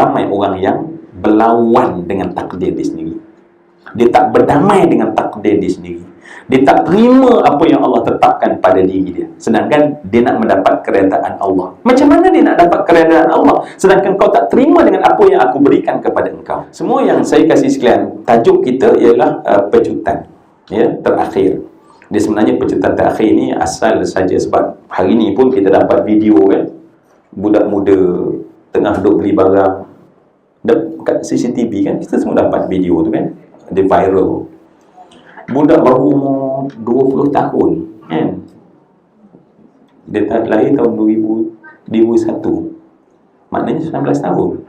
ramai orang yang berlawan dengan takdir dia sendiri. Dia tak berdamai dengan takdir dia sendiri. Dia tak terima apa yang Allah tetapkan pada diri dia. Sedangkan dia nak mendapat keredaan Allah. Macam mana dia nak dapat keredaan Allah sedangkan kau tak terima dengan apa yang aku berikan kepada engkau? Semua yang saya kasih sekalian, tajuk kita ialah pecutan, ya, terakhir. Dia sebenarnya pecutan terakhir ni asal saja sebab hari ni pun kita dapat video kan, budak muda tengah duk beli barang dekat CCTV kan, kita semua dapat video tu kan, dia viral. Budak baru umur 20 tahun kan, dia lahir tahun 2001, maknanya 19 tahun.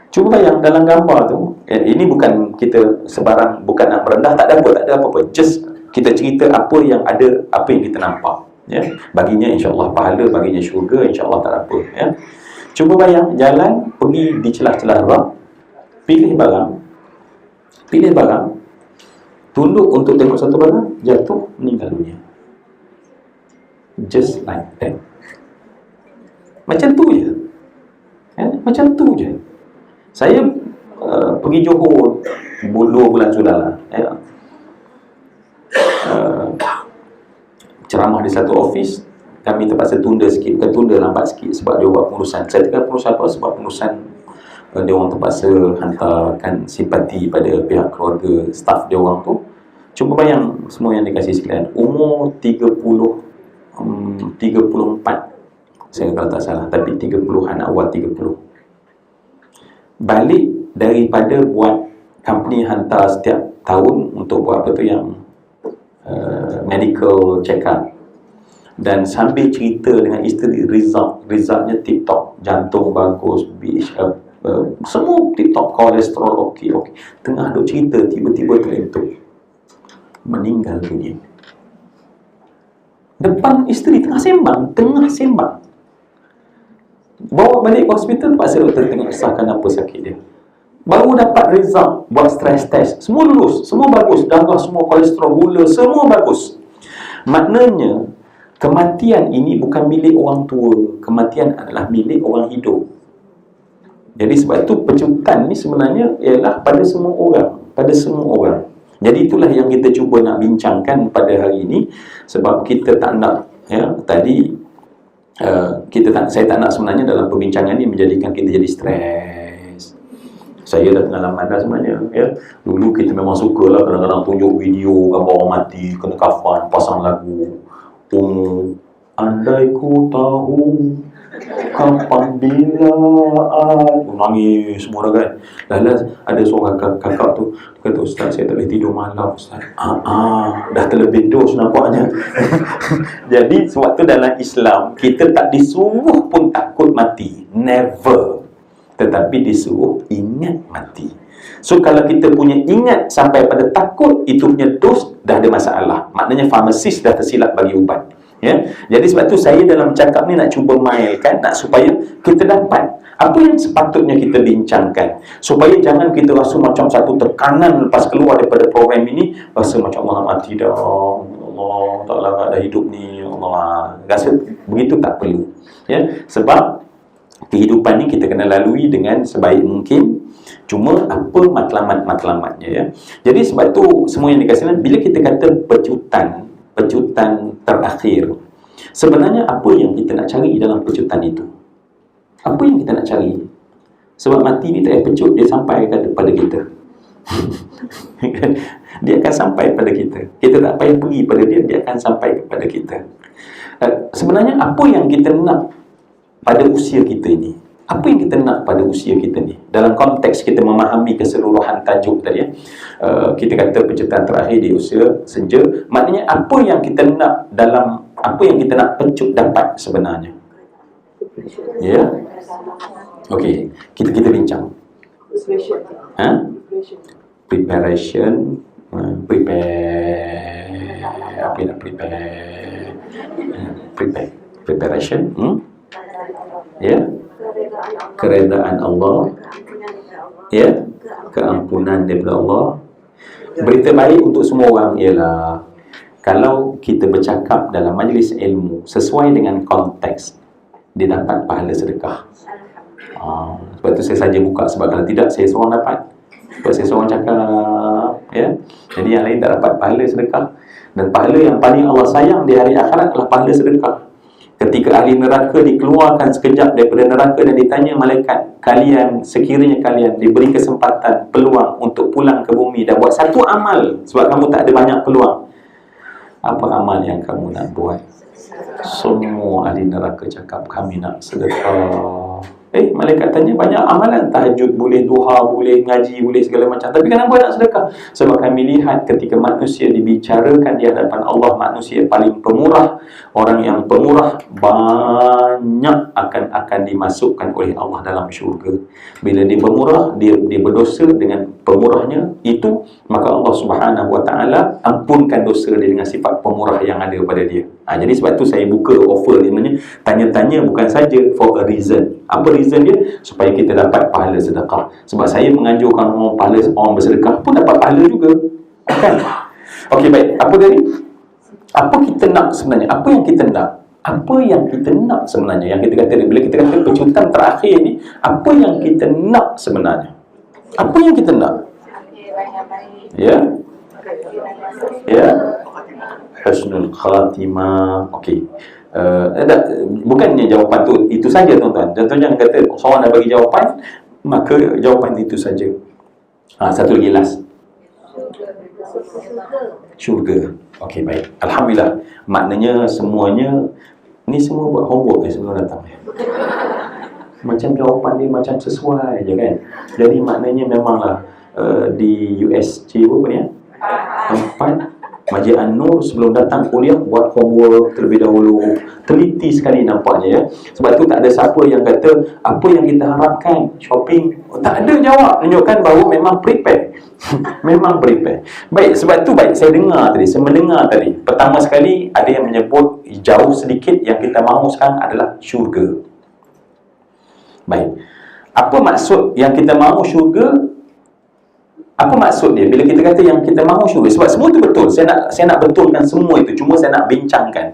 Cuba bayang dalam gambar tu, ini bukan kita sebarang, bukan nak merendah, tak ada apa-apa, just kita cerita apa yang ada, apa yang kita nampak, ya. Baginya insya-Allah pahala, baginya syurga, insya-Allah tak ada apa, ya. Cuba bayang jalan pergi di celah-celah rak, pilih barang, tunduk untuk tengok satu barang, jatuh, meninggal dunia. Just like that. Macam tu je, ya? Macam tu je. Saya pergi Johor 2 bulan sudah lah, ya. Ceramah di satu office, kami terpaksa tunda sikit, bukan tunda, lambat sikit sebab dia buat pengurusan. Saya tekan pengurusan apa? Sebab pengurusan dia orang terpaksa hantarkan simpati pada pihak keluarga staf dia orang tu. Cuba bayang semua yang dikasih sekalian, umur 34, saya kalau tak salah, tapi 30-an, awal 30. Balik daripada buat company hantar setiap tahun untuk buat apa tu yang medical check up, dan sambil cerita dengan isteri resultnya tip-top, jantung bagus, semua tip-top, kolesterol okey. Tengah duk cerita, tiba-tiba terlentuk, meninggal dunia depan isteri, tengah sembang. Bawa balik ke hospital, terpaksa doktor tengok resahkan apa sakit dia. Baru dapat result, buat stress test, semua lulus, semua bagus, darah semua, kolesterol, gula, semua bagus. Maknanya kematian ini bukan milik orang tua, kematian adalah milik orang hidup. Jadi sebab itu pecutan ni sebenarnya ialah pada semua orang. Jadi itulah yang kita cuba nak bincangkan pada hari ini, sebab kita tak nak, ya, tadi saya tak nak sebenarnya dalam perbincangan ni menjadikan kita jadi stres. Saya dah pengalaman dah sebenarnya, ya. Dulu kita memang sukalah kadang-kadang tunjuk video gambar orang mati, kena kafan, pasang lagu andai ku tahu kapan bila nangis semua dah kan. Lalu ada seorang kakak tu kata, "Ustaz, saya tak boleh tidur malam, Ustaz." Dah terlebih dos nampaknya. Jadi sebab tu dalam Islam kita tak disuruh pun takut mati, never, tetapi disuruh ingat mati. So kalau kita punya ingat sampai pada takut, itu punya dos dah ada masalah. Maknanya farmasis dah tersilap bagi ubat, ya. Jadi sebab tu saya dalam cakap ni nak cuba mailkan, nak supaya kita dapat apa yang sepatutnya kita bincangkan, supaya jangan kita rasa macam satu tekanan lepas keluar daripada program ini, rasa macam Allah mati dah, Allah tak lah ada hidup ni, Allah rasa begitu. Tak perlu, ya. Sebab kehidupan ni kita kena lalui dengan sebaik mungkin. Cuma apa matlamat-matlamatnya, ya. Jadi sebab tu semua yang dikasihkan, bila kita kata pecutan terakhir, sebenarnya apa yang kita nak cari dalam pecutan itu? Apa yang kita nak cari? Sebab mati ni tak payah pecut, dia sampai kepada kita. Dia akan sampai pada kita. Kita tak payah pergi pada dia, dia akan sampai kepada kita. Sebenarnya apa yang kita nak pada usia kita ini? Apa yang kita nak pada usia kita ni? Dalam konteks kita memahami keseluruhan tajuk tadi, ya. Kita kata pecutan terakhir di usia senja. Maknanya apa yang kita nak dalam, apa yang kita nak pecut dapat sebenarnya? Ya. Okey, kita bincang. Preparation. Apa nak preparation? Ya. Keredaan Allah, ya, keampunan daripada Allah. Berita baik untuk semua orang ialah kalau kita bercakap dalam majlis ilmu sesuai dengan konteks, dia dapat pahala sedekah. Sebab tu saya saja buka, sebab kalau tidak saya seorang dapat. Sebab saya seorang cakap, ya. Jadi yang lain tak dapat pahala sedekah. Dan pahala yang paling Allah sayang di hari akhirat adalah pahala sedekah. Ketika ahli neraka dikeluarkan sekejap daripada neraka dan ditanya malaikat, kalian, sekiranya kalian diberi kesempatan, peluang untuk pulang ke bumi dan buat satu amal, sebab kamu tak ada banyak peluang, apa amal yang kamu nak buat? Semua ahli neraka cakap, kami nak sedekah. Malaikat tanya, banyak amalan, tahajud boleh, duha boleh, ngaji boleh, segala macam, tapi kenapa nak sedekah? Sebab kami lihat ketika manusia dibicarakan di hadapan Allah, manusia paling pemurah, orang yang pemurah banyak akan dimasukkan oleh Allah dalam syurga. Bila dia pemurah, dia berdosa dengan pemurahnya itu, maka Allah Subhanahu Wa Taala ampunkan dosa dia dengan sifat pemurah yang ada pada dia. Jadi sebab tu saya buka offer namanya tanya-tanya, bukan saja for a reason. Apa reason dia? Supaya kita dapat pahala sedekah. Sebab saya menganjurkan orang bersedekah pun dapat pahala juga, kan? Okey, baik. Apa tadi? Apa kita nak sebenarnya? Apa yang kita nak? Apa yang kita nak sebenarnya? Yang kita kata, bila kita kata pecutan terakhir ni, apa yang kita nak sebenarnya? Apa yang kita nak? Ya? Ya? Husnul khatimah. Okey. Bukannya jawapan tu itu saja, tuan-tuan. Contohnya kata seorang dah bagi jawapan, maka jawapan itu saja. Satu lagi last. Syurga. Okey, baik. Alhamdulillah. Maknanya semuanya ni semua buat homework sebelum datang. Macam jawapan dia macam sesuai je, kan? Jadi maknanya memanglah di USJ apa ni, tempat Masjid An-Nur, sebelum datang kuliah buat homework terlebih dahulu, teliti sekali nampaknya, ya. Sebab tu tak ada siapa yang kata apa yang kita harapkan shopping, tak ada jawab, tunjukkan bahawa memang prepare. Memang prepare. Baik, sebab tu baik saya mendengar tadi. Pertama sekali ada yang menyebut jauh sedikit, yang kita mahu sekarang adalah syurga. Baik. Apa maksud yang kita mahu syurga? Apa maksud dia bila kita kata yang kita mahu syurga? Sebab semua itu betul. Saya nak betulkan semua itu. Cuma saya nak bincangkan.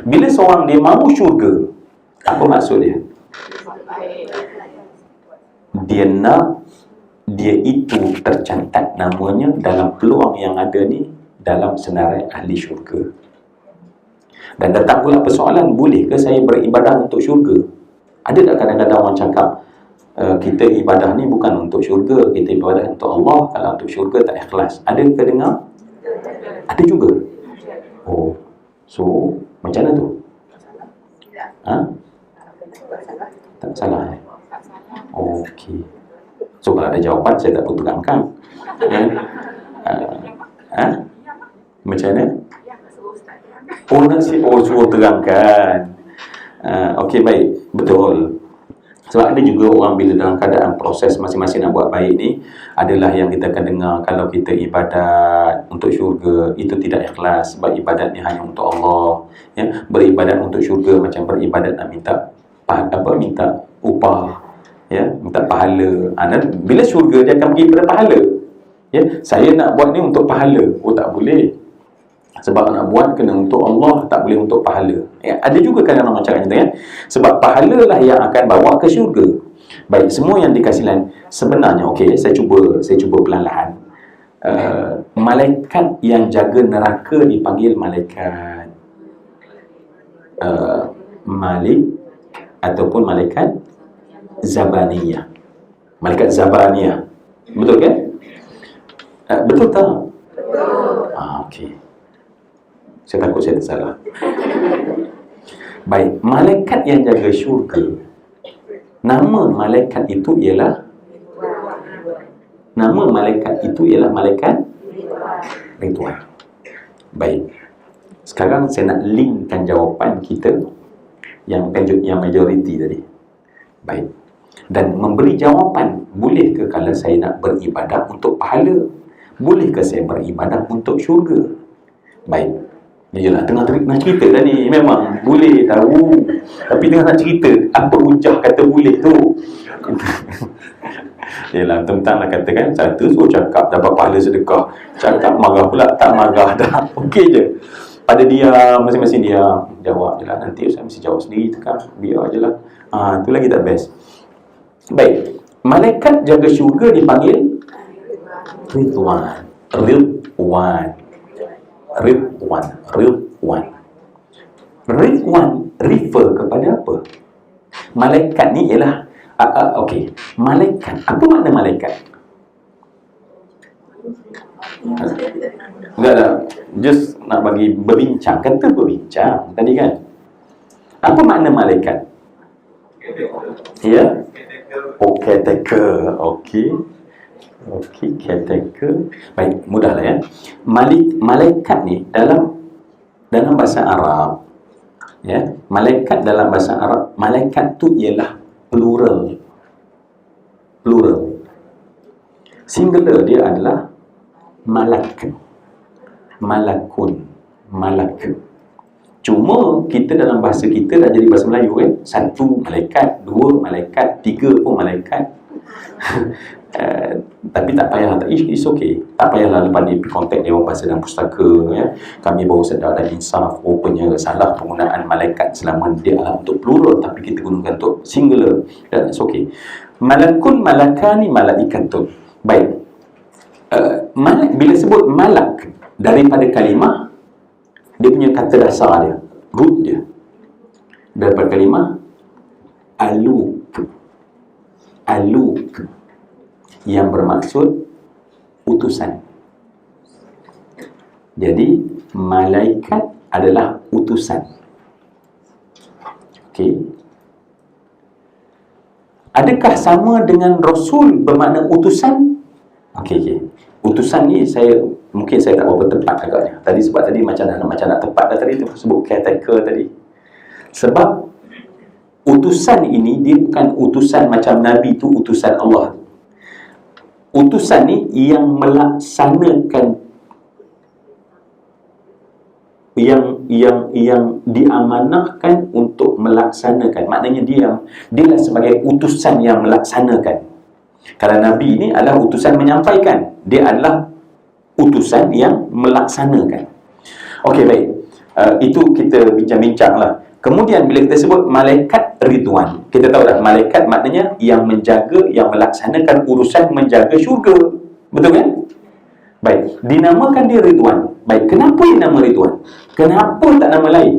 Bila seorang dia mahu syurga, apa maksud dia? Dia nak dia itu tercatat namanya dalam peluang yang ada ni, dalam senarai ahli syurga. Dan datang pula persoalan, boleh ke saya beribadah untuk syurga? Ada tak kadang-kadang orang cakap, kita ibadah ni bukan untuk syurga, kita ibadah untuk Allah, kalau untuk syurga tak ikhlas. Ada ke dengar? Ada juga. Oh, so macam mana tu? Tak salah. Okey. So kalau ada jawapan saya tak perlu terangkan. Macam mana? Suruh terangkan. Okey, baik. Betul. Sebab ada juga orang bila dalam keadaan proses masing-masing nak buat baik ni, adalah yang kita akan dengar, kalau kita ibadat untuk syurga itu tidak ikhlas, sebab ibadat ni hanya untuk Allah, ya. Beribadat untuk syurga macam beribadat nak minta upah, ya, minta pahala. Dan bila syurga dia akan pergi pada pahala, ya. Saya nak buat ni untuk pahala, tak boleh. Sebab nak buat kena untuk Allah, tak boleh untuk pahala. Ada juga kadang-kadang macam itu, ya. Sebab pahala lah yang akan bawa ke syurga. Baik, semua yang dikasih lain. Sebenarnya, okey, saya cuba perlahan-lahan. Malaikat yang jaga neraka dipanggil malaikat Malik ataupun malaikat Zabaniyah. Malaikat Zabaniyah. Betul kan? Betul tak? Betul. Okey. Saya takut saya tersalah. Baik, malaikat yang jaga syurga, nama malaikat itu ialah malaikat Ridwan. Baik. Sekarang saya nak linkkan jawapan kita yang majoriti tadi. Baik. Dan memberi jawapan, boleh ke kalau saya nak beribadah untuk pahala? Boleh ke saya beribadah untuk syurga? Baik. Yalah, tengah cerita dah ni. Memang boleh tahu, tapi tengah nak cerita, apa hujah kata boleh tu? Yalah, tentang nak katakan satu, suruh cakap dapat pahala sedekah, cakap marah pula tak marah dah. Okey je. Pada dia, masing-masing dia jawab je lah. Nanti saya mesti jawab sendiri, tekan biar je lah. Itu lagi tak best. Baik, malaikat jaga syurga dipanggil Ridwan. Ridwan. Ridwan. Ridwan. Ridwan refer kepada apa? Malaikat ni ialah okey, malaikat. Apa makna malaikat? Enggak dah. Just nak bagi berbincang. Kata berbincang tadi kan. Apa makna malaikat? Ya? Oh, caretaker. Okey. Okey, caretaker. Baik, mudahlah ya. Malaikat ni dalam bahasa Arab, ya, malaikat dalam bahasa Arab, malaikat tu ialah plural. Plural. Singular dia adalah malak. Malakun. Malak. Cuma kita dalam bahasa kita dah jadi bahasa Melayu kan. Satu malaikat, dua malaikat, tiga pun malaikat. Tapi tak payah, it's okay. Tak payahlah lepas ni kontak Dewan Bahasa dan Pustaka ya. Kami baru sedar dan insaf rupanya salah penggunaan malaikat selama dia adalah untuk plural, tapi kita gunakan untuk singular dan it's okay. Malakun, malakani, malaikatun. Baik. Bila sebut malak daripada kalimah, dia punya kata dasar dia, root dia daripada kalimah aluk. Aluk yang bermaksud utusan. Jadi malaikat adalah utusan. Okey. Adakah sama dengan rasul bermakna utusan? Okey. Utusan ni mungkin saya tak berapa tepat agaknya. Tadi sebab tadi macam nak tepat dah tadi tu sebut caretaker tadi. Sebab utusan ini dia bukan utusan macam Nabi tu utusan Allah. Utusan ni yang melaksanakan, yang diamanahkan untuk melaksanakan. Maknanya dialah sebagai utusan yang melaksanakan. Kalau Nabi ni adalah utusan menyampaikan, dia adalah utusan yang melaksanakan. Okey, baik. Itu kita bincang-bincang lah. Kemudian bila kita sebut malaikat Ridwan, kita tahu dah malaikat maknanya yang menjaga, yang melaksanakan urusan menjaga syurga. Betul kan? Baik, dinamakan dia Ridwan. Baik, kenapa dia nama Ridwan? Kenapa tak nama lain?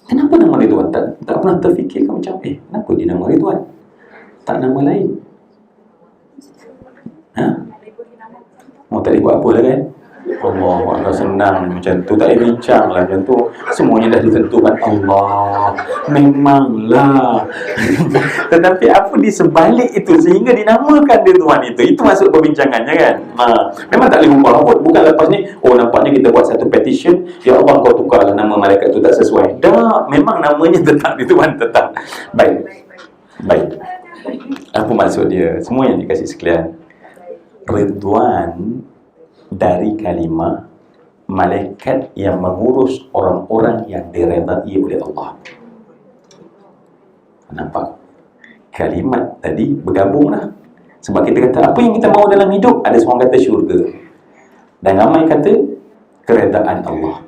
Kenapa nama Ridwan? Tak pernah terfikirkan macam kenapa dia nama Ridwan? Tak nama lain. Oh, tak boleh buat apa lah kan? Allah, agak senang macam tu. Tak boleh bincang lah macam tu. Semuanya dah ditentukan Allah. Memanglah. Tetapi apa di sebalik itu sehingga dinamakan dia Tuhan itu? Itu maksud perbincangannya kan? Memang tak boleh membuat. Bukan lepas ni, nampaknya kita buat satu petition, ya Allah kau tukarlah nama malaikat tu tak sesuai. Dah, memang namanya tetap di Tuhan tetap. Baik. Apa maksud dia? Semua yang dikasih sekalian. Ridwan dari kalimah malaikat yang mengurus orang-orang yang diredai oleh Allah. Nampak? Kalimat tadi bergabunglah. Sebab kita kata apa yang kita mahu dalam hidup, ada seorang kata syurga dan ramai kata keredaan Allah.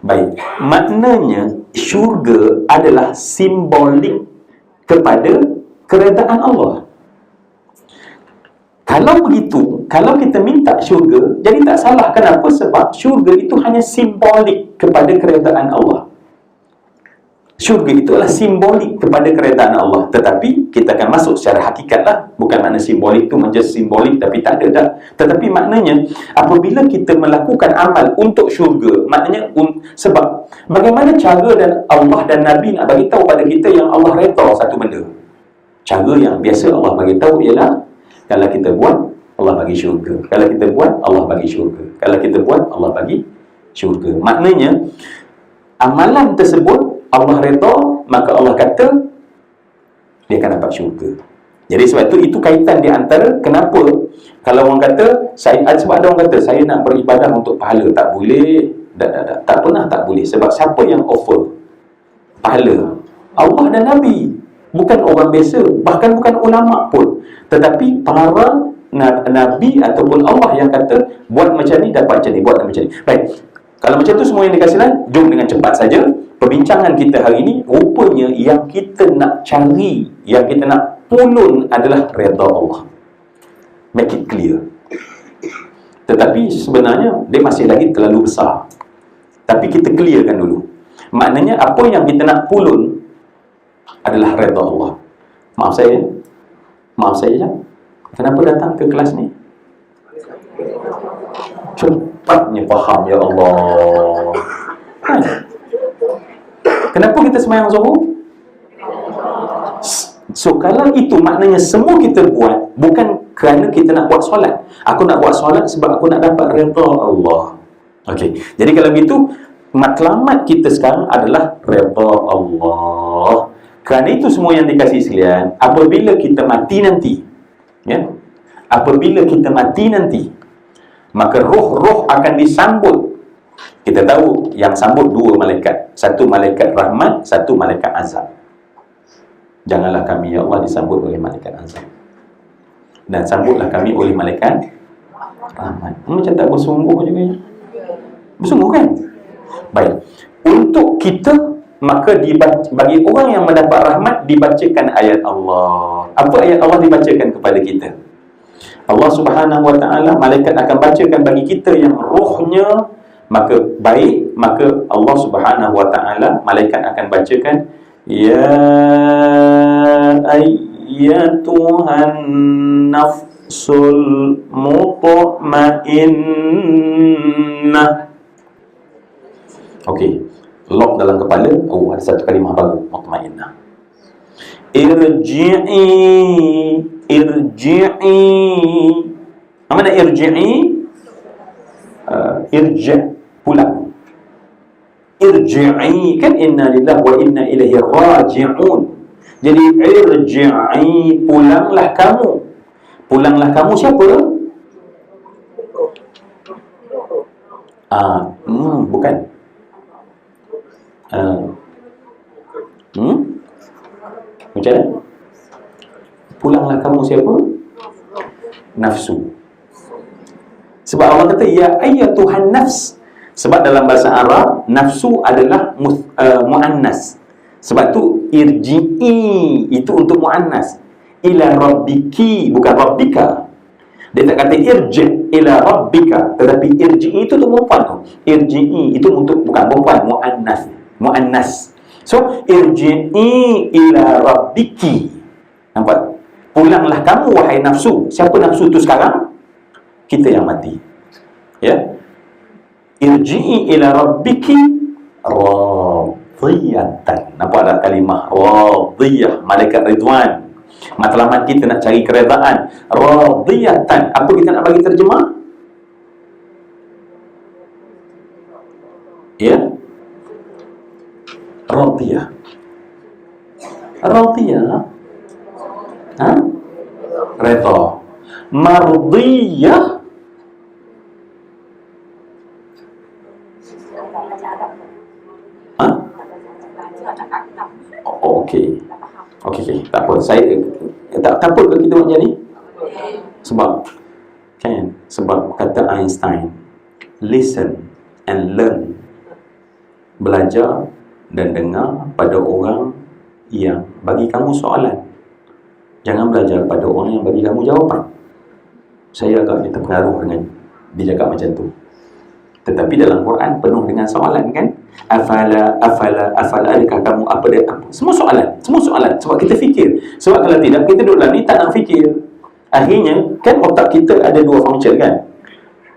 Baik, maknanya syurga adalah simbolik kepada keredaan Allah. Kalau begitu, kalau kita minta syurga, jadi tak salah. Kenapa? Sebab syurga itu hanya simbolik kepada keredaan Allah. Syurga itu adalah simbolik kepada keredaan Allah. Tetapi kita akan masuk secara hakikat lah. Bukan makna simbolik itu menjadi simbolik tapi tak ada dah. Tetapi maknanya apabila kita melakukan amal untuk syurga, maknanya sebab bagaimana cara dan Allah dan Nabi nak bagi tahu pada kita yang Allah redha satu benda. Cara yang biasa Allah bagi tahu ialah kalau kita buat, Allah bagi syurga. Kalau kita buat, Allah bagi syurga. Kalau kita buat, Allah bagi syurga. Maknanya, amalan tersebut, Allah redha, maka Allah kata, dia akan dapat syurga. Jadi sebab itu kaitan di antara kenapa. Kalau orang kata, sebab ada orang kata, saya nak beribadah untuk pahala. Tak boleh. Tak pernah tak boleh. Sebab siapa yang offer pahala? Allah dan Nabi. Bukan orang biasa, bahkan bukan ulama pun, tetapi para Nabi ataupun Allah yang kata buat macam ni dapat macam ni, buat macam ni. Baik, Kalau macam tu semua yang dikasih lain, jom dengan cepat saja. Perbincangan kita hari ini, rupanya yang kita nak cari, yang kita nak pulun adalah redha Allah. Make it clear. Tetapi sebenarnya dia masih lagi terlalu besar. Tapi kita clearkan dulu. Maknanya apa yang kita nak pulun adalah redha Allah. Maaf saya je. Kenapa datang ke kelas ni? Cepatnya faham, ya Allah. Kan? Kenapa kita sembahyang Zuhur? So kalau itu maknanya semua kita buat bukan kerana kita nak buat solat. Aku nak buat solat sebab aku nak dapat redha Allah. Okey. Jadi kalau begitu, matlamat kita sekarang adalah redha Allah. Kerana itu semua yang dikasih sekalian, apabila kita mati nanti, ya, apabila kita mati nanti, maka roh-roh akan disambut. Kita tahu yang sambut dua malaikat, satu malaikat rahmat, satu malaikat azab. Janganlah kami, ya Allah, disambut oleh malaikat azab, dan sambutlah kami oleh malaikat rahmat. Macam tak bersungguh juga, ya? Bersungguh kan? Baik. Untuk kita, maka bagi orang yang mendapat rahmat, dibacakan ayat Allah. Apa ayat Allah dibacakan kepada kita? Allah Subhanahu Wa Taala, malaikat akan bacakan bagi kita yang rohnya maka baik, maka Allah Subhanahu Wa Taala, malaikat akan bacakan, ya ayyatuhan nafsul mutmainnah. Okey, lock dalam kepala. Oh, ada satu kalimah baru, mutmainnah. Irji'i. Apa mana irji'i? Irji', pulang. Irji'i, kan inna lillahi wa inna ilaihi raji'un. Jadi irji'i, pulanglah kamu. Pulanglah kamu siapa? Bukan. Macam mana? Pulanglah kamu siapa? Nafsu. Sebab Allah kata, ya ayyatuhan nafs. Sebab dalam bahasa Arab, nafsu adalah mu'annas. Sebab tu irji'i itu untuk mu'annas. Ila rabbiki, bukan rabbika. Dia tak kata irji' ila rabbika, tetapi irji'i itu untuk perempuan tu. Irji'i itu untuk, bukan perempuan, mu'annas. So irji'i ila rabbiki. Nampak? Pulanglah kamu wahai nafsu. Siapa nafsu tu sekarang? Kita yang mati. Ya. Irji'i ila rabbiki radiyatan. Nampak ada kalimah radiyah, malaikat Ridwan. Matlamat kita nak cari keredaan. Radiyatan. Apa kita nak bagi terjemah? Ya. Radiyah. Radiyah. Redha. Mardiyah. Okey. Tak apa. Tak apa ke kita buat macam ni? Sebab kata Einstein, listen and learn. Belajar dan dengar pada orang yang bagi kamu soalan. Jangan belajar pada orang yang bagi kamu jawapan. Saya agak terpengaruh dengan dia cakap macam tu. Tetapi dalam Quran penuh dengan soalan, kan? Afala, adakah kamu apa dia apa? Semua soalan. Sebab kita fikir. Sebab kalau tidak, kita duduk dalam ni tak nak fikir. Akhirnya, kan otak kita ada dua function, kan?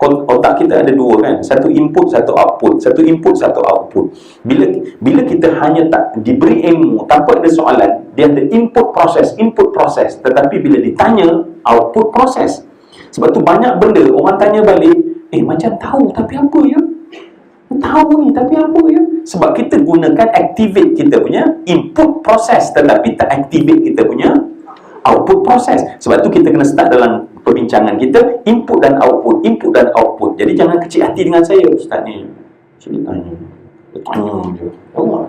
Otak kita ada dua, kan? Satu input, satu output. Satu input, satu output. Bila kita hanya tak diberi ilmu tanpa ada soalan, dia ada input proses. Tetapi bila ditanya, output proses. Sebab tu banyak benda orang tanya balik, macam tahu tapi apa ya? Tahu ni tapi apa ya? Sebab kita gunakan activate kita punya input proses, tetapi tak activate kita punya output proses. Sebab tu kita kena start dalam perbincangan kita, input dan output. Jadi jangan kecil hati dengan saya, ustaz ni. Saya tanya je. Allah.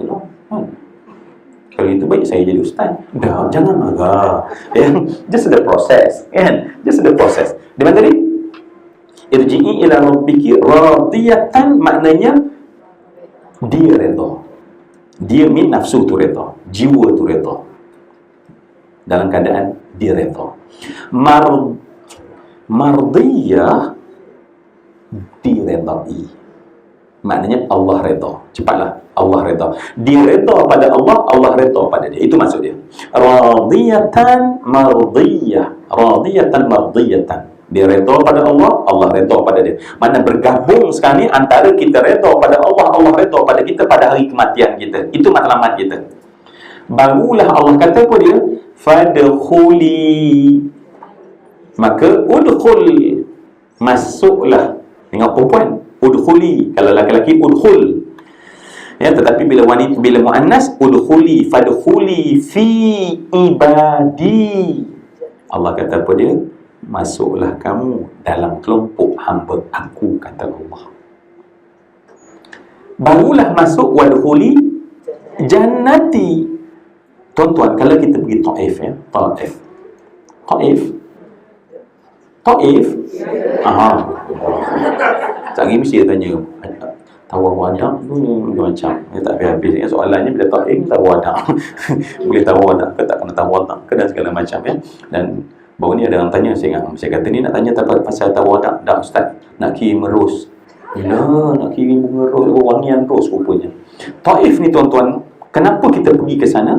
Kalau itu baik saya jadi ustaz. Dah, jangan marah. Just the process, kan? Just the process. Di mana tadi? Irji'i ila rabbiki radiyatan, maknanya dia redha. Dia nafsu tu redha, jiwa tu redha. Dalam keadaan dia redha. Mardiyah, diredai. Maknanya Allah redha. Cepatlah, Allah redha. Dia redha pada Allah, Allah redha pada dia. Itu maksud dia. Radiyatan mardiyah. Radiyatan mardiyatan. Dia redha pada Allah, Allah redha pada dia. Mana bergabung sekali antara kita redha pada Allah, Allah redha pada kita pada hari kematian kita. Itu matlamat kita. Barulah Allah kata apa dia? Fadkhuli. Maka udkhul, masuklah. Tengok perempuan, udkhuli. Kalau laki-laki, udkhul. Ya, tetapi bila wanita, bila muannas, udkhuli, fadkhuli fi ibadi. Allah kata apa dia? Masuklah kamu dalam kelompok hamba aku, kata Allah. Barulah masuk wadkhuli jannati. Tuan-tuan, kalau kita pergi Taif, ya, Taif. Sehari mesti dia tanya, tawar wadah tu macam tak habis-habis. Soalannya bila Taif, tawar wadah boleh tawar wadah ke tak kena tawar wadah ke dan segala macam, ya. Dan baru ni ada orang tanya, saya kata ni nak tanya pasal tawar wadah. Dah ustaz, nak kirim ros. Bila nak kirim bunga ros, wangian ros rupanya. Taif ni tuan-tuan, kenapa kita pergi ke sana?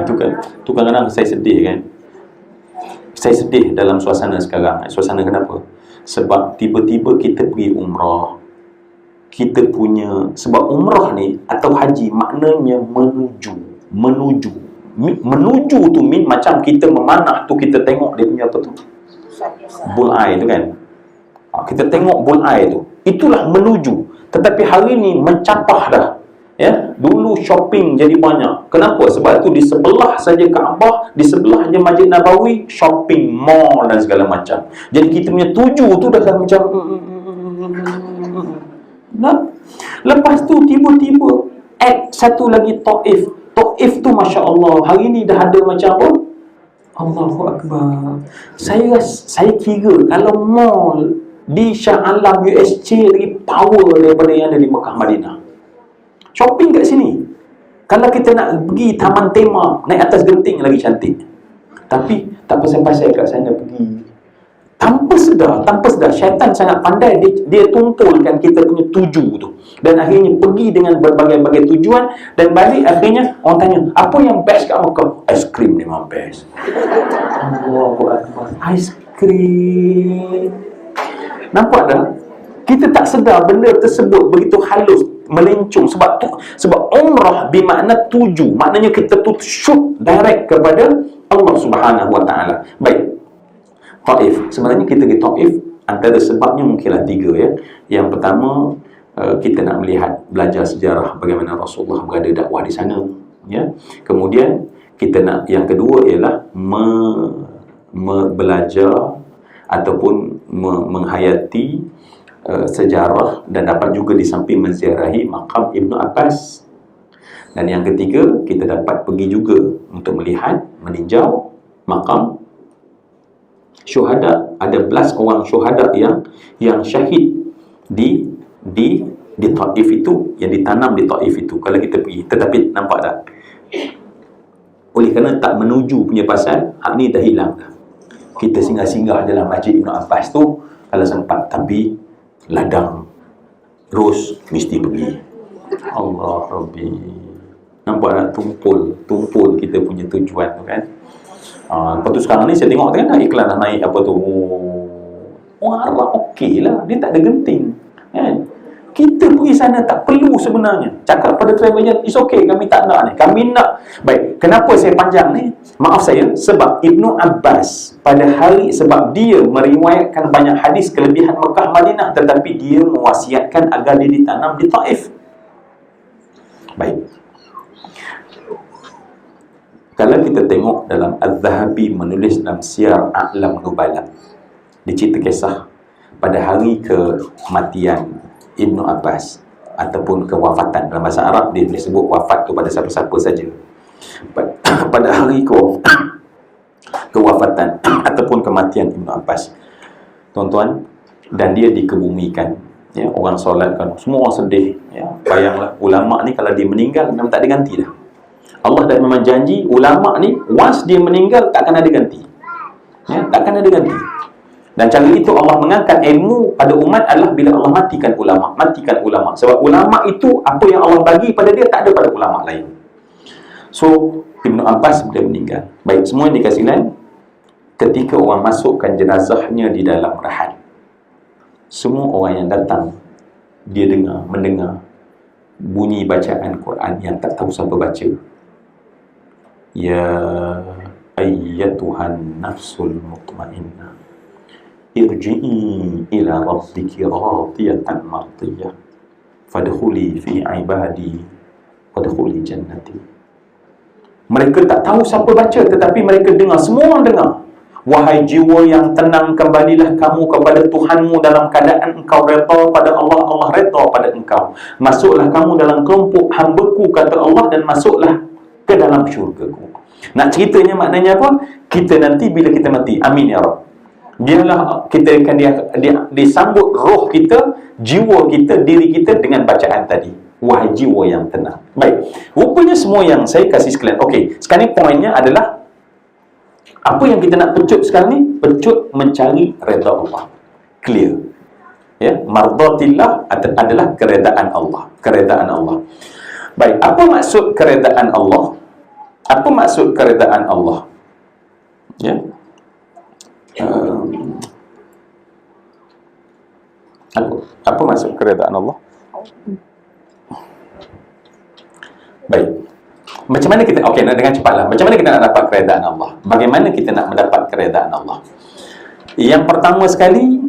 Itu kan, kadang-kadang saya sedih kan. Saya sedih dalam suasana sekarang. Suasana kenapa? Sebab tiba-tiba kita pergi umrah. Kita punya, sebab umrah ni atau haji maknanya menuju tu macam kita memanah tu, kita tengok dia punya apa tu, bullseye tu kan. Kita tengok bullseye tu, itulah menuju. Tetapi hari ni mencapah dah. Ya, dulu shopping jadi banyak. Kenapa? Sebab tu di sebelah saja Kaabah, di sebelah je Masjid Nabawi, shopping, mall dan segala macam. Jadi kita punya tuju tu dah macam nah. Lepas tu tiba-tiba satu lagi Taif. Taif tu Masya Allah, hari ni dah ada macam apa? Allahu Akbar. Saya kira kalau mall di Shah Alam USC lagi power daripada yang ada di Mekah Madinah. Shopping kat sini. Kalau kita nak pergi taman tema, naik atas genting lagi cantik. Tapi tak pasal-pasal kat sana pergi. Tanpa sedar, syaitan sangat pandai. Dia tumpulkan kita punya tuju tu. Dan akhirnya pergi dengan berbagai-bagai tujuan. Dan balik akhirnya orang tanya, apa yang best kat Mekah? Aiskrim memang best. Allahu Akbar. Aiskrim. Nampak tak? Kita tak sedar benda tersebut begitu halus, melencong. Sebab umrah bermakna tuju. Maknanya kita tu shoot direct kepada Allah Subhanahu Wa Taala. Baik. Taif. Sebenarnya kita pergi Taif, antara sebabnya mungkinlah 3, ya. Yang pertama, kita nak belajar sejarah bagaimana Rasulullah berada dakwah di sana, ya. Kemudian kita nak, yang kedua ialah belajar ataupun menghayati sejarah, dan dapat juga di samping menziarahi makam Ibnu Abbas. Dan yang ketiga, kita dapat pergi juga untuk melihat, meninjau makam syuhada. Ada 11 orang syuhada yang syahid di Taif itu, yang ditanam di Taif itu kalau kita pergi. Tetapi nampak tak, oleh kerana tak menuju punya pasal, hak ni dah hilang dah. Kita singgah-singgah dalam Masjid Ibnu Abbas tu kalau sempat, tapi ladang ros mesti pergi. Allah Rabbi. Nampak tak, tumpul kita punya tujuan tu kan. Lepas tu sekarang ni saya tengok kan iklan dah naik apa tu, orang Arab okey lah, dia tak ada genting kan. Kita pergi sana tak perlu sebenarnya. Cakap pada travel agent, it's okay, kami tak nak ni, kami nak. Baik, kenapa saya panjang ni? Maaf saya, sebab Ibnu Abbas pada hari, sebab dia meriwayatkan banyak hadis kelebihan Mekah Madinah, tetapi dia mewasiatkan agar dia ditanam di Taif. Baik. Kalau kita tengok dalam Az-Zahabi menulis dalam Siyar A'lam Nubala, dicerita kisah pada hari kematian Ibnu Abbas ataupun kewafatan. Dalam bahasa Arab dia boleh sebut wafat tu pada siapa-siapa saja. Pada hari kewafatan ataupun kematian Ibnu Abbas, tuan-tuan, dan dia dikebumikan. Ya, orang solat kan, semua orang sedih. Ya, bayanglah, ulama ni kalau dia meninggal memang tak ada ganti dah. Allah dah memang janji ulama ni once dia meninggal takkan ada ganti. Ya, takkan ada ganti. Dan cara itu Allah mengangkat ilmu pada umat adalah bila Allah matikan ulama, matikan ulama. Sebab ulama itu apa yang Allah bagi pada dia tak ada pada ulama lain. So Ibnu Abbas bila meninggal, baik, semua yang dikasih lain, ketika orang masukkan jenazahnya di dalam rahat, semua orang yang datang, dia mendengar bunyi bacaan Quran yang tak tahu siapa baca. Ya ayyatuhan nafsul mutmainnah, irji'i ila rabbiki radiyatan mardiyah, fadkhuli fi ibadi wadkhuli jannati. Mereka tak tahu siapa baca, tetapi mereka dengar, semua orang dengar. Wahai jiwa yang tenang, kembalilah kamu kepada Tuhanmu dalam keadaan engkau redha pada Allah, Allah redha pada engkau. Masuklah kamu dalam kelompok hamba-Ku, kata Allah, dan masuklah ke dalam syurga-Ku. Nak ceritanya maknanya apa? Kita nanti bila kita mati, amin ya Rabb, dialah kita akan disambut roh kita, jiwa kita, diri kita dengan bacaan tadi. Wahai jiwa yang tenang. Baik, rupanya semua yang saya kasih sekalian. Okey, sekarang ni poinnya adalah apa yang kita nak pecut sekarang ni? Pecut mencari redha Allah. Clear. Ya, mardatillah adalah keredaan Allah. Keredaan Allah. Baik, apa maksud keredaan Allah? Apa maksud keredaan Allah? Ya. Apa maksud keredaan Allah? Baik. Macam mana kita, okey, dengan cepatlah. Macam mana kita nak dapat keredaan Allah? Bagaimana kita nak mendapat keredaan Allah? Yang pertama sekali,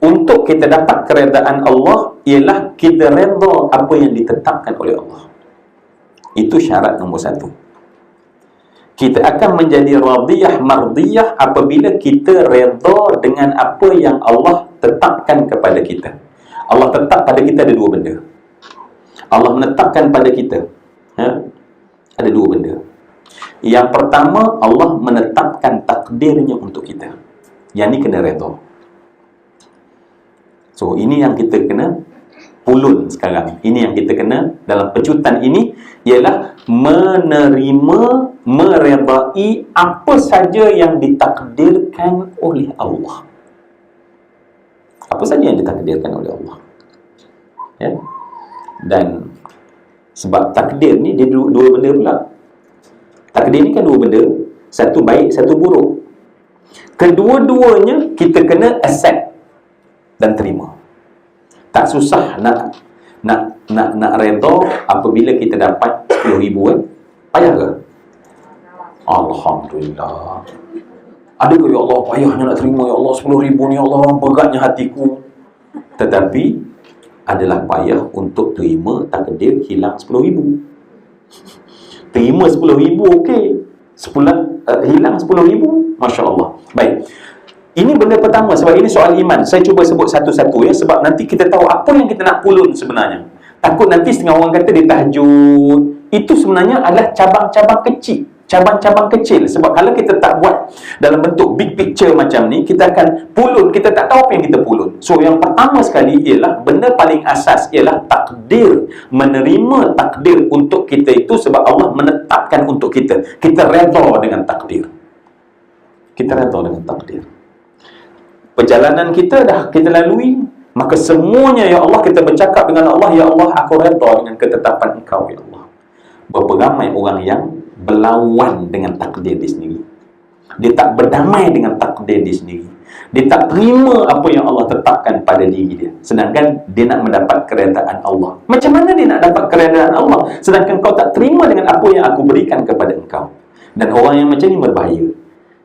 untuk kita dapat keredaan Allah ialah kita redha apa yang ditetapkan oleh Allah. Itu syarat nombor satu. Kita akan menjadi radiyah mardiyah apabila kita redha dengan apa yang Allah tetapkan kepada kita. Allah tetap pada kita ada dua benda. Allah menetapkan pada kita, ya, ada dua benda. Yang pertama, Allah menetapkan takdirnya untuk kita. Yang ni kena redha. So, ini yang kita kena pulun sekarang. Ini yang kita kena dalam pecutan ini, ialah menerima, meredai apa saja yang ditakdirkan oleh Allah. Apa saja yang ditakdirkan oleh Allah. Ya. Dan sebab takdir ni dia dua benda pula. Takdir ni kan dua benda, satu baik, satu buruk. Kedua-duanya kita kena accept dan terima. Tak susah nak redha apabila kita dapat 10,000 kan? Payah ke? Alhamdulillah. Adakah ya Allah payahnya nak terima, ya Allah 10,000 ni, ya Allah beratnya hatiku. Tetapi adalah payah untuk terima takdir hilang 10,000. Terima 10,000 okey, hilang 10,000, Masya Allah. Baik, ini benda pertama. Sebab ini soal iman. Saya cuba sebut satu-satu ya, sebab nanti kita tahu apa yang kita nak pulun sebenarnya. Takut nanti setengah orang kata dia tahajud. Itu sebenarnya adalah cabang-cabang kecil, cabang-cabang kecil. Sebab kalau kita tak buat dalam bentuk big picture macam ni, kita akan pulun, kita tak tahu apa yang kita pulun. So yang pertama sekali ialah benda paling asas ialah takdir. Menerima takdir untuk kita itu sebab Allah menetapkan untuk kita. Kita redha dengan takdir. Kita redha dengan takdir. Perjalanan kita dah kita lalui, maka semuanya ya Allah kita bercakap dengan Allah, ya Allah aku redha dengan ketetapan Engkau ya Allah. Berapa ramai orang yang berlawan dengan takdir dia sendiri. Dia tak berdamai dengan takdir dia sendiri. Dia tak terima apa yang Allah tetapkan pada diri dia. Sedangkan dia nak mendapat keredaan Allah. Macam mana dia nak dapat keredaan Allah sedangkan kau tak terima dengan apa yang aku berikan kepada engkau? Dan orang yang macam ni berbahaya.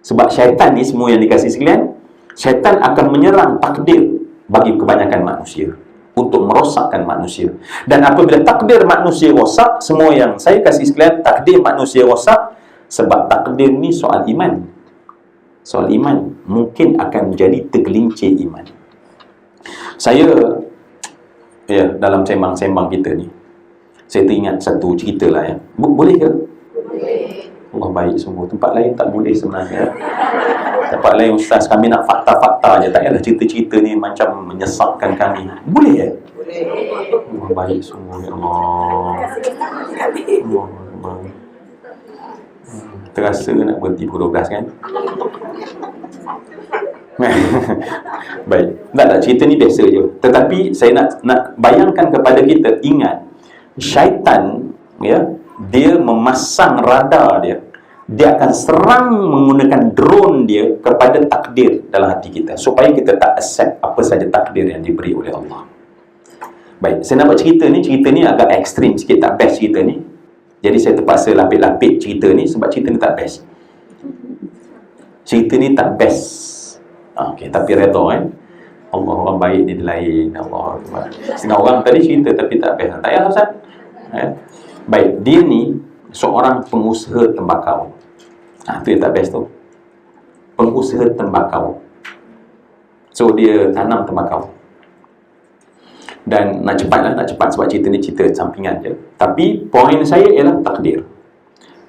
Sebab syaitan ni, semua yang dikasih sekalian, syaitan akan menyerang takdir bagi kebanyakan manusia untuk merosakkan manusia. Dan apabila takdir manusia rosak, semua yang saya kasih sekalian, takdir manusia rosak, sebab takdir ni soal iman. Soal iman mungkin akan menjadi tergelincir iman. Saya dalam sembang-sembang kita ni, saya teringat satu cerita lah ya. Boleh ke? Boleh. Allah baik sungguh. Tempat lain tak boleh sebenarnya. Tempat lain ustaz kami nak fakta-fakta je, tak payahlah cerita-cerita ni macam menyesatkan kami. Boleh ya? Boleh. Allah baik sungguh ya Allah. Allah. Terasa nak berhenti pukul 12 kan? Baik. Tak cerita ni biasa je. Tetapi saya nak bayangkan kepada kita, ingat syaitan ya, dia memasang radar dia akan serang menggunakan drone dia kepada takdir dalam hati kita supaya kita tak accept apa saja takdir yang diberi oleh Allah. Baik, saya nak buat cerita ni agak ekstrim sikit, tak best cerita ni. Jadi saya terpaksa lapik-lapik cerita ni sebab cerita ni tak best. Cerita ni tak best. Okey, tapi redha kan. Allah, orang baik ni lain. Allah. Setengah orang tadi cerita tapi tak best. Tak payah Ustaz. Baik, dia ni seorang pengusaha tembakau. Itu yang tak best tu. Pengusaha tembakau. So dia tanam tembakau. Dan nak cepat sebab cerita ni cerita sampingan je. Tapi poin saya ialah takdir.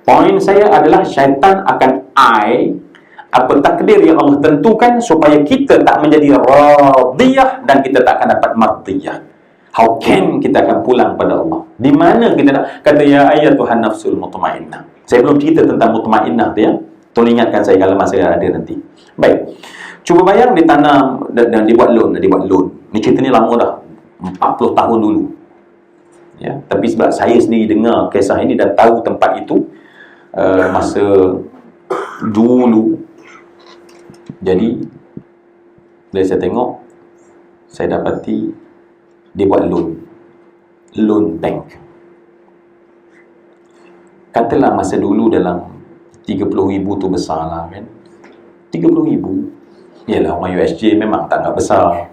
Poin saya adalah syaitan akan apa takdir yang Allah tentukan supaya kita tak menjadi radiyah dan kita tak akan dapat mardiyah. How can kita akan pulang pada Allah? Di mana kita nak kata ya ayyatuhan nafsul mutmainnah. Saya belum cerita tentang mutmainnah tu ya. Tolong ingatkan saya kalau masa ada nanti. Baik. Cuba bayang ditanam dan dibuat loan. Ni cerita ni lama dah. 40 tahun dulu. Ya, tapi sebab saya sendiri dengar kisah ini dan tahu tempat itu masa dulu. Jadi bila saya tengok, saya dapati dia buat loan bank. Katalah masa dulu dalam 30,000 tu besar lah kan. 30,000. Yalah orang USJ memang tak nak besar.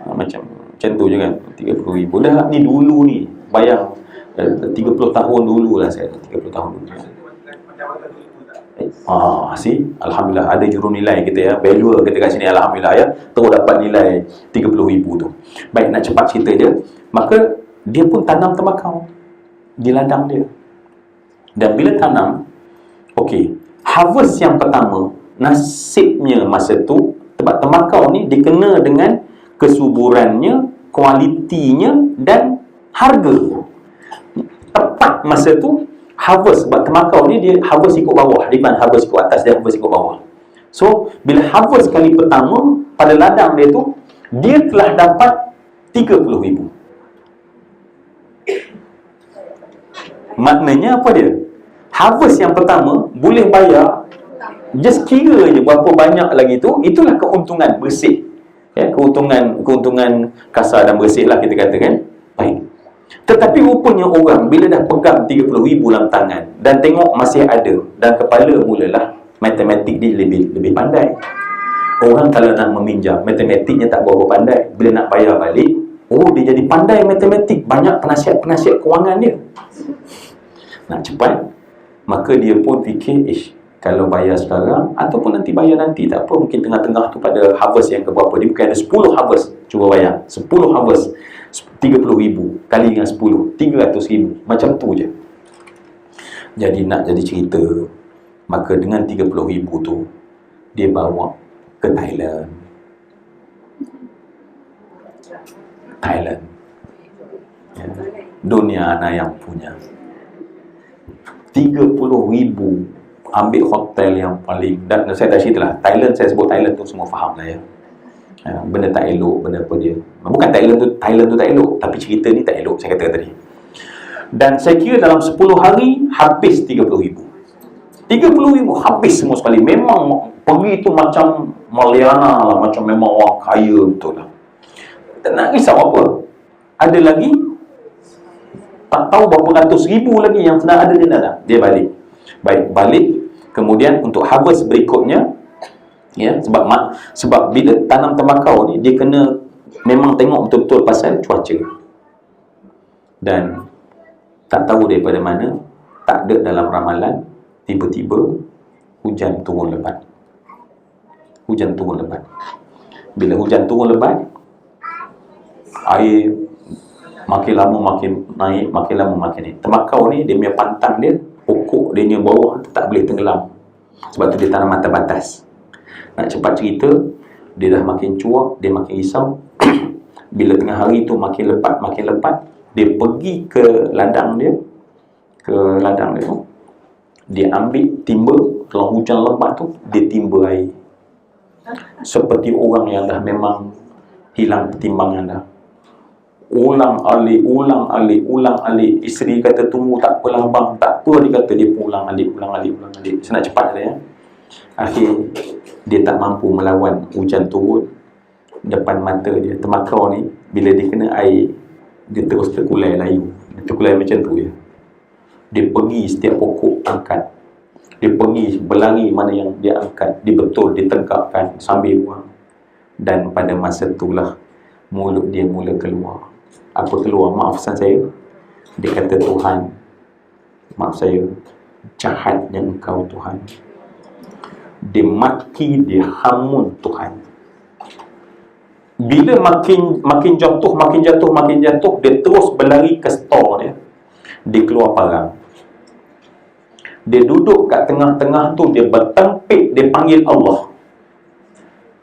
Macam tu je kan. 30,000. Dah ni dulu ni. Bayang 30 tahun dulu lah saya. 30 tahun dulu. Alhamdulillah ada jurunilai kita ya. Valuer kita kat sini alhamdulillah ya. Terus dapat nilai 30,000 tu. Baik, nak cepat cerita je. Maka dia pun tanam tembakau di ladang dia. Dan bila tanam, okey, harvest yang pertama, nasibnya masa tu sebab tembakau ni dikena dengan kesuburannya, kualitinya dan harga. Tepat masa tu harvest, sebab tembakau ni dia harvest ikut bawah, dia bukan harvest ikut atas, dia harvest ikut bawah. So bila harvest kali pertama pada ladang dia tu, dia telah dapat 30,000. Maknanya apa dia? Harvest yang pertama boleh bayar, just kira je berapa banyak lagi tu, itulah keuntungan bersih ya, keuntungan kasar dan bersih lah kita katakan. Baik. Tetapi rupanya orang bila dah pegang 30,000 dalam tangan dan tengok masih ada, dan kepala mulalah matematik dia lebih pandai. Orang kalau nak meminjam, matematiknya tak berapa pandai. Bila nak bayar balik, dia jadi pandai matematik. Banyak penasihat kewangan dia. Nak cepat, maka dia pun fikir, kalau bayar sekarang ataupun nanti bayar nanti, tak apa, mungkin tengah-tengah tu pada harvest yang keberapa, dia mungkin ada 10 harvest. Cuba bayar, 10 harvest 30,000 kali dengan 10, 300,000. Macam tu je. Jadi nak jadi cerita, maka dengan 30,000 tu dia bawa ke Thailand. Ya. Dunia anak yang punya 30,000, ambil hotel yang paling, dan saya dah cerita lah, Thailand, saya sebut Thailand tu semua faham lah ya. Benda tak elok, benda apa dia. Bukan Thailand tu tak elok, tapi cerita ni tak elok, saya kata tadi. Dan saya kira dalam 10 hari habis 30,000. 30,000 habis semua sekali. Memang pergi tu macam Maliana lah, macam memang orang kaya betul lah. Tak nak risau apa. Ada lagi tak tahu berapa ratus ribu lagi yang sedang ada di dalam. Dia balik. Baik, balik. Kemudian untuk harvest berikutnya, ya, sebab bila tanam tembakau ni dia kena memang tengok betul-betul pasal cuaca. Dan tak tahu daripada mana, tak ada dalam ramalan, tiba-tiba hujan turun lebat. Bila hujan turun lebat, air makin lama makin naik, makin lama makin naik. Tembakau ni dia punya pantang dia, pokok pokok dia ni bawah tak boleh tenggelam. Sebab tu dia tanam mata batas. Nak cepat cerita, dia dah makin cuak, dia makin risau. Bila tengah hari tu makin lepat, dia pergi ke ladang dia. Tu dia ambil timba, kalau hujan lebat tu dia timba air. Seperti orang yang dah memang hilang pertimbangan dah. Ulang alik. Isteri kata tunggu, tak apalah bang, tak apa, dia kata. Dia pun ulang alik. Saya nak cepat dia ya. Akhir dia tak mampu melawan hujan turun depan mata dia. Temakau ni bila dia kena air, dia terus terkulai layu. Dia terkulai macam tu ya. Dia pergi setiap pokok angkat. Dia pergi berlari mana yang dia angkat, dia betul ditegakkan sambil buang. Dan pada masa itulah mulut dia mula keluar. Apa keluar? Maafkan saya. Dia kata, Tuhan, maaf saya, jahatnya Engkau Tuhan. Dia maki, dia hamun Tuhan. Bila makin jatuh, dia terus berlari ke store dia. Dia keluar parang. Dia duduk kat tengah-tengah tu, dia bertempik, dia panggil Allah.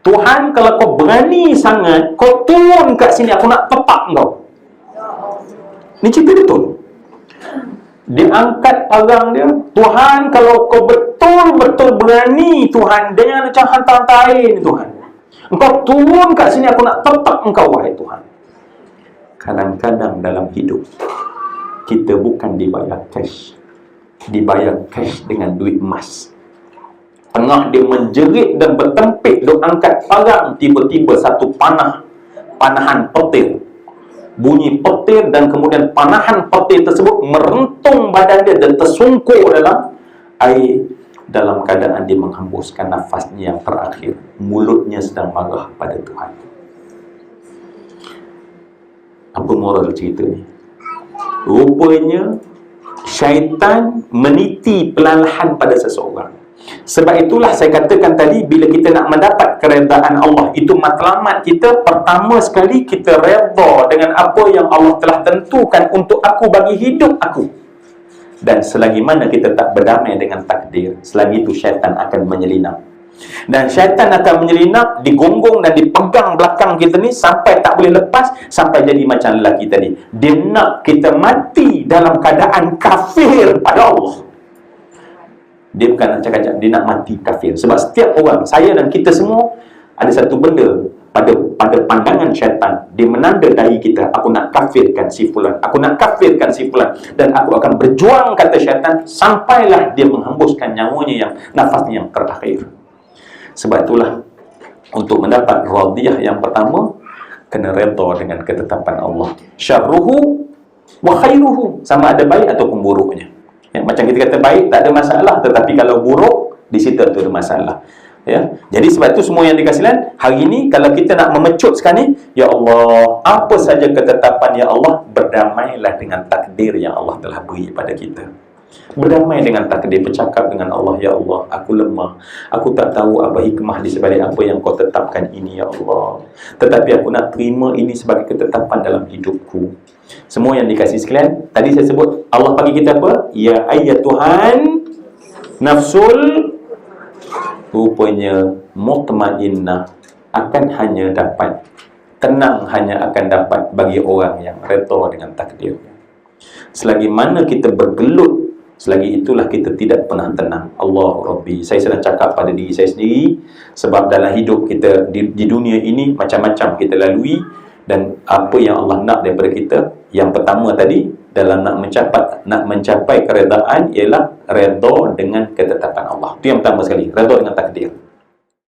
Tuhan, kalau kau berani sangat, kau turun kat sini, aku nak tepak kau. Ni cerita betul. Dia angkat parang dia. Tuhan, kalau kau betul-betul berani, Tuhan, dengan macam hantar-hantar air ni, Tuhan, engkau turun kat sini, aku nak tepak engkau, wahai Tuhan. Kadang-kadang dalam hidup, kita bukan dibayar cash. Dibayar cash dengan duit emas. Tengah dia menjerit dan bertempik, dia angkat parang, tiba-tiba satu panahan petir. Bunyi petir dan kemudian panahan petir tersebut merentung badan dia dan tersungkur dalam air. Dalam keadaan dia menghembuskan nafasnya yang terakhir. Mulutnya sedang marah pada Tuhan. Apa moral cerita ni? Rupanya syaitan meniti perlahan pada seseorang. Sebab itulah saya katakan tadi, bila kita nak mendapat keredaan Allah, itu matlamat kita. Pertama sekali, kita redha dengan apa yang Allah telah tentukan untuk aku bagi hidup aku. Dan selagi mana kita tak berdamai dengan takdir, selagi itu syaitan akan menyelinap. Dan syaitan akan menyelinap, digonggong dan dipegang belakang kita ni sampai tak boleh lepas, sampai jadi macam lelaki tadi. Dia nak kita mati dalam keadaan kafir pada Allah. Dia bukan nak cakap, dia nak mati kafir. Sebab setiap orang, saya dan kita semua, ada satu benda pada pandangan syaitan. Dia menandai kita, aku nak kafirkan si fulan, aku nak kafirkan si fulan, dan aku akan berjuang, kata syaitan, sampailah dia menghembuskan nyawanya yang nafasnya yang terakhir. Sebab itulah, untuk mendapat radiyah yang pertama, kena redha dengan ketetapan Allah. Syarruhu wa khairuhu, sama ada baik ataupun buruknya. Ya, macam kita kata baik tak ada masalah, tetapi kalau buruk, di situ ada masalah. Ya, jadi sebab itu semua yang dikasihkan hari ini, kalau kita nak memecut sekarang ni, ya Allah, apa saja ketetapan ya Allah, berdamailah dengan takdir yang Allah telah beri pada kita. Berdamai dengan takdir, bercakap dengan Allah, ya Allah, aku lemah, aku tak tahu apa hikmah di sebalik apa yang kau tetapkan ini ya Allah, tetapi aku nak terima ini sebagai ketetapan dalam hidupku. Semua yang dikasih sekalian, tadi saya sebut Allah bagi kita apa? Ya ayyatuhan nafsul, rupanya mutmainnah akan hanya dapat, tenang hanya akan dapat bagi orang yang redha dengan takdir. Selagi mana kita bergelut, selagi itulah kita tidak pernah tenang. Allah Rabbi, saya sedang cakap pada diri saya sendiri. Sebab dalam hidup kita di dunia ini, macam-macam kita lalui. Dan apa yang Allah nak daripada kita, yang pertama tadi, dalam nak mencapai keredaan, ialah redha dengan ketetapan Allah. Itu yang pertama sekali, redha dengan takdir.